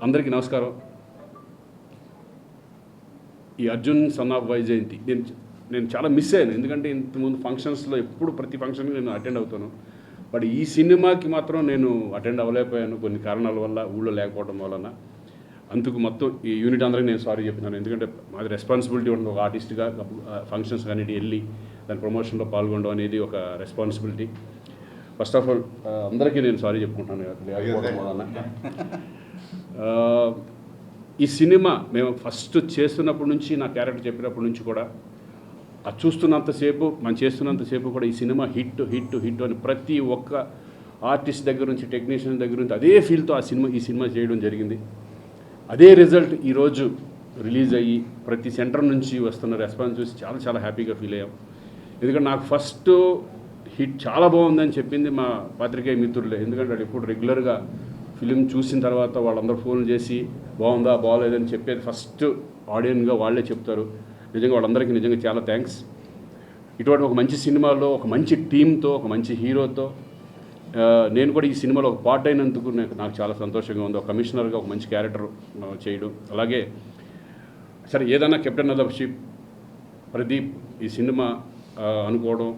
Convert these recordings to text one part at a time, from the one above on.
అందరికీ నమస్కారం. ఈ అర్జున్ సన్ ఆఫ్ వైజయంతి నేను చాలా మిస్ అయ్యాను. ఎందుకంటే ఇంతకుముందు ఫంక్షన్స్లో ఎప్పుడు ప్రతి ఫంక్షన్కి నేను అటెండ్ అవుతాను. బట్ ఈ సినిమాకి మాత్రం నేను అటెండ్ అవ్వలేకపోయాను కొన్ని కారణాల వల్ల, ఊళ్ళో లేకపోవడం వలన. అందుకు మొత్తం ఈ యూనిట్ అందరికీ నేను సారీ చెప్తున్నాను. ఎందుకంటే మాది రెస్పాన్సిబిలిటీ ఉంటుంది. ఒక ఆర్టిస్ట్గా ఫంక్షన్స్ కానీ వెళ్ళి దాని ప్రమోషన్లో పాల్గొనడం అనేది ఒక రెస్పాన్సిబిలిటీ. ఫస్ట్ ఆఫ్ ఆల్ అందరికీ నేను సారీ చెప్పుకుంటాను లేకపోవడం వలన. ఈ సినిమా మేము ఫస్ట్ చేస్తున్నప్పటి నుంచి, నా క్యారెక్టర్ చెప్పినప్పటి నుంచి కూడా అది చూస్తున్నంతసేపు, మనం చేస్తున్నంతసేపు కూడా ఈ సినిమా హిట్ హిట్ హిట్ అని ప్రతి ఒక్క ఆర్టిస్ట్ దగ్గర నుంచి, టెక్నీషియన్ దగ్గర నుంచి అదే ఫీల్తో ఈ సినిమా చేయడం జరిగింది. అదే రిజల్ట్ ఈరోజు రిలీజ్ అయ్యి ప్రతి సెంటర్ నుంచి వస్తున్న రెస్పాన్స్ చూసి చాలా చాలా హ్యాపీగా ఫీల్ అయ్యాం. ఎందుకంటే నాకు ఫస్ట్ హిట్ చాలా బాగుందని చెప్పింది మా పాత్రికేయ మిత్రులే. ఎందుకంటే అది ఎప్పుడు రెగ్యులర్గా ఫిలిం చూసిన తర్వాత వాళ్ళందరూ ఫోన్లు చేసి బాగుందా బాగోలేదని చెప్పేది ఫస్ట్ ఆడియన్గా వాళ్ళే చెప్తారు. నిజంగా వాళ్ళందరికీ నిజంగా చాలా థ్యాంక్స్. ఇటువంటి ఒక మంచి సినిమాలో, ఒక మంచి టీంతో, ఒక మంచి హీరోతో నేను కూడా ఈ సినిమాలో ఒక పార్ట్ అయినందుకు నాకు చాలా సంతోషంగా ఉంది. ఒక కమిషనర్గా ఒక మంచి క్యారెక్టర్ చేయడం, అలాగే సరే ఏదైనా captain of the ship Pradeep ఈ సినిమా అనుకోవడం,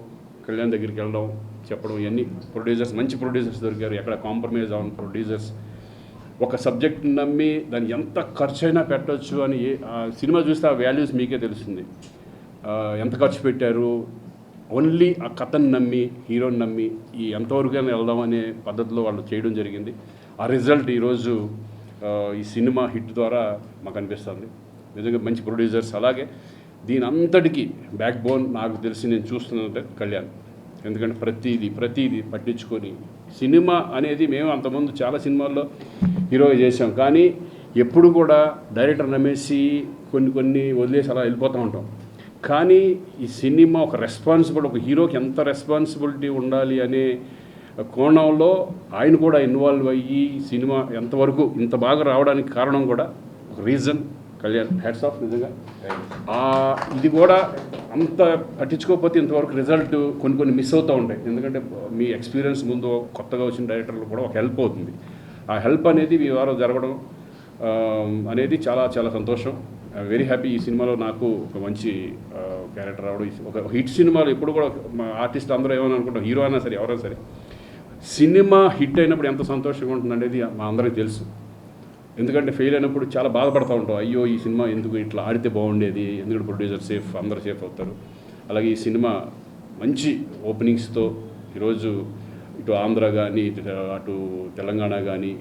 కళ్యాణ్ దగ్గరికి వెళ్ళడం, చెప్పడం, ఇవన్నీ ప్రొడ్యూసర్స్, మంచి ప్రొడ్యూసర్స్ దొరికారు. ఎక్కడ కాంప్రమైజ్ అవ్వని ప్రొడ్యూసర్స్. ఒక సబ్జెక్ట్ నమ్మి దాన్ని ఎంత ఖర్చు అయినా పెట్టవచ్చు అని సినిమా చూస్తే ఆ వాల్యూస్ మీకే తెలుస్తుంది. ఎంత ఖర్చు పెట్టారు, ఓన్లీ ఆ కథను నమ్మి, హీరోని నమ్మి ఈ ఎంతవరకైనా వెళ్దాం అనే పద్ధతిలో వాళ్ళు చేయడం జరిగింది. ఆ రిజల్ట్ ఈరోజు ఈ సినిమా హిట్ ద్వారా మాకు అనిపిస్తుంది. నిజంగా మంచి ప్రొడ్యూసర్స్. అలాగే దీని అంతటికీ బ్యాక్ బోన్ నాకు తెలిసి నేను చూస్తున్నది కళ్యాణ్. ఎందుకంటే ప్రతిదీ పట్టించుకొని సినిమా అనేది, మేము అంతకుముందు చాలా సినిమాల్లో హీరోగా చేసాం, కానీ ఎప్పుడు కూడా డైరెక్టర్ నమ్మేసి కొన్ని వదిలేసి అలా వెళ్ళిపోతూ ఉంటాం. కానీ ఈ సినిమా ఒక రెస్పాన్సిబుల్, ఒక హీరోకి ఎంత రెస్పాన్సిబిలిటీ ఉండాలి అనే కోణంలో ఆయన కూడా ఇన్వాల్వ్ అయ్యి సినిమా ఎంతవరకు ఇంత బాగా రావడానికి కారణం కూడా ఒక రీజన్ కళ్యాణ్. Hats off. నిజంగా ఇది కూడా అంత పట్టించుకోకపోతే ఇంతవరకు రిజల్ట్ కొన్ని మిస్ అవుతూ ఉంటాయి. ఎందుకంటే మీ ఎక్స్పీరియన్స్ ముందు కొత్తగా వచ్చిన డైరెక్టర్లు కూడా ఒక హెల్ప్ అవుతుంది. ఆ హెల్ప్ అనేది మీ వారు జరగడం అనేది చాలా చాలా సంతోషం. Very happy. ఈ సినిమాలో నాకు ఒక మంచి క్యారెక్టర్ రావడం. ఒక హిట్ సినిమాలో ఎప్పుడు కూడా మా ఆర్టిస్ట్ అందరూ ఏమైనా అనుకుంటాం, హీరో అయినా సరే ఎవరైనా సరే, సినిమా హిట్ అయినప్పుడు ఎంత సంతోషంగా ఉంటుంది అనేది మా అందరికీ తెలుసు. ఎందుకంటే ఫెయిల్ అయినప్పుడు చాలా బాధపడుతూ ఉంటాం. అయ్యో ఈ సినిమా ఎందుకు ఇట్లా ఆడితే బాగుండేది, ఎందుకంటే ప్రొడ్యూసర్ సేఫ్, అందరూ సేఫ్ అవుతారు. అలాగే ఈ సినిమా మంచి ఓపెనింగ్స్తో ఈరోజు ఇటు ఆంధ్ర కానీ అటు తెలంగాణ కానీ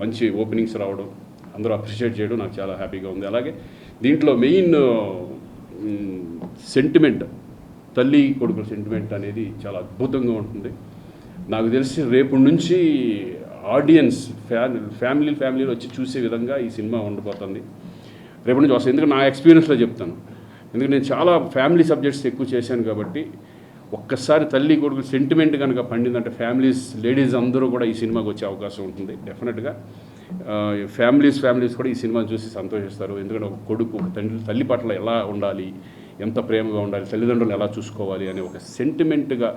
మంచి ఓపెనింగ్స్ రావడం, అందరూ అప్రిషియేట్ చేయడం నాకు చాలా హ్యాపీగా ఉంది. అలాగే దీంట్లో మెయిన్ సెంటిమెంట్, తల్లి కొడుకుల సెంటిమెంట్ అనేది చాలా అద్భుతంగా ఉంటుంది. నాకు తెలిసి రేపు నుంచి ఆడియన్స్ ఫ్యామిలీలు వచ్చి చూసే విధంగా ఈ సినిమా ఉండబోతుంది. రేపు నుంచి వస్తుంది. ఎందుకంటే నా ఎక్స్పీరియన్స్లో చెప్తాను. ఎందుకంటే నేను చాలా ఫ్యామిలీ సబ్జెక్ట్స్ ఎక్కువ చేశాను కాబట్టి ఒక్కసారి తల్లి కొడుకు సెంటిమెంట్ కనుక పండిందంటే లేడీస్ అందరూ కూడా ఈ సినిమాకి వచ్చే అవకాశం ఉంటుంది. డెఫినెట్గా ఫ్యామిలీస్ కూడా ఈ సినిమాని చూసి సంతోషిస్తారు. ఎందుకంటే ఒక కొడుకు ఒక తల్లి పట్ల ఎలా ఉండాలి, ఎంత ప్రేమగా ఉండాలి, తల్లిదండ్రులు ఎలా చూసుకోవాలి అనే ఒక సెంటిమెంట్గా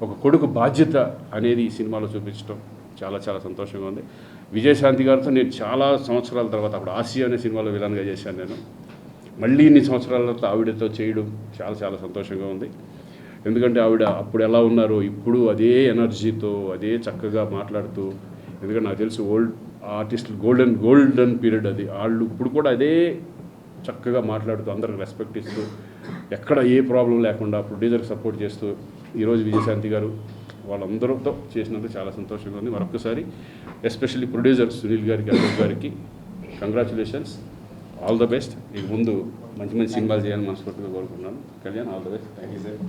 ఒక కొడుకు బాధ్యత అనేది ఈ సినిమాలో చూపించడం చాలా చాలా సంతోషంగా ఉంది. విజయశాంతి గారితో నేను చాలా సంవత్సరాల తర్వాత, అప్పుడు ఆసియా అనే సినిమాలో విలన్గా చేశాను నేను. మళ్ళీ ఇన్ని సంవత్సరాల తర్వాత ఆవిడతో చేయడం చాలా చాలా సంతోషంగా ఉంది. ఎందుకంటే ఆవిడ అప్పుడు ఎలా ఉన్నారో ఇప్పుడు అదే ఎనర్జీతో, అదే చక్కగా మాట్లాడుతూ, ఎందుకంటే నాకు తెలిసి ఓల్డ్ ఆర్టిస్టులు గోల్డెన్ పీరియడ్ అది. వాళ్ళు ఇప్పుడు కూడా అదే చక్కగా మాట్లాడుతూ, అందరికి రెస్పెక్ట్ ఇస్తూ, ఎక్కడ ఏ ప్రాబ్లం లేకుండా ప్రొడ్యూసర్కి సపోర్ట్ చేస్తూ ఈరోజు విజయశాంతి గారు వాళ్ళందరితో చేసినందుకు చాలా సంతోషంగా ఉంది. మరొకసారి ఎస్పెషల్లీ ప్రొడ్యూసర్ సునీల్ గారికి, అశోక్ గారికి కంగ్రాచులేషన్స్. All the best. ఇక ముందు మంచి సినిమాలు చేయాలని మనస్ఫూర్తిగా కోరుకుంటున్నాను. Kalyan, all the best. Thank you sir.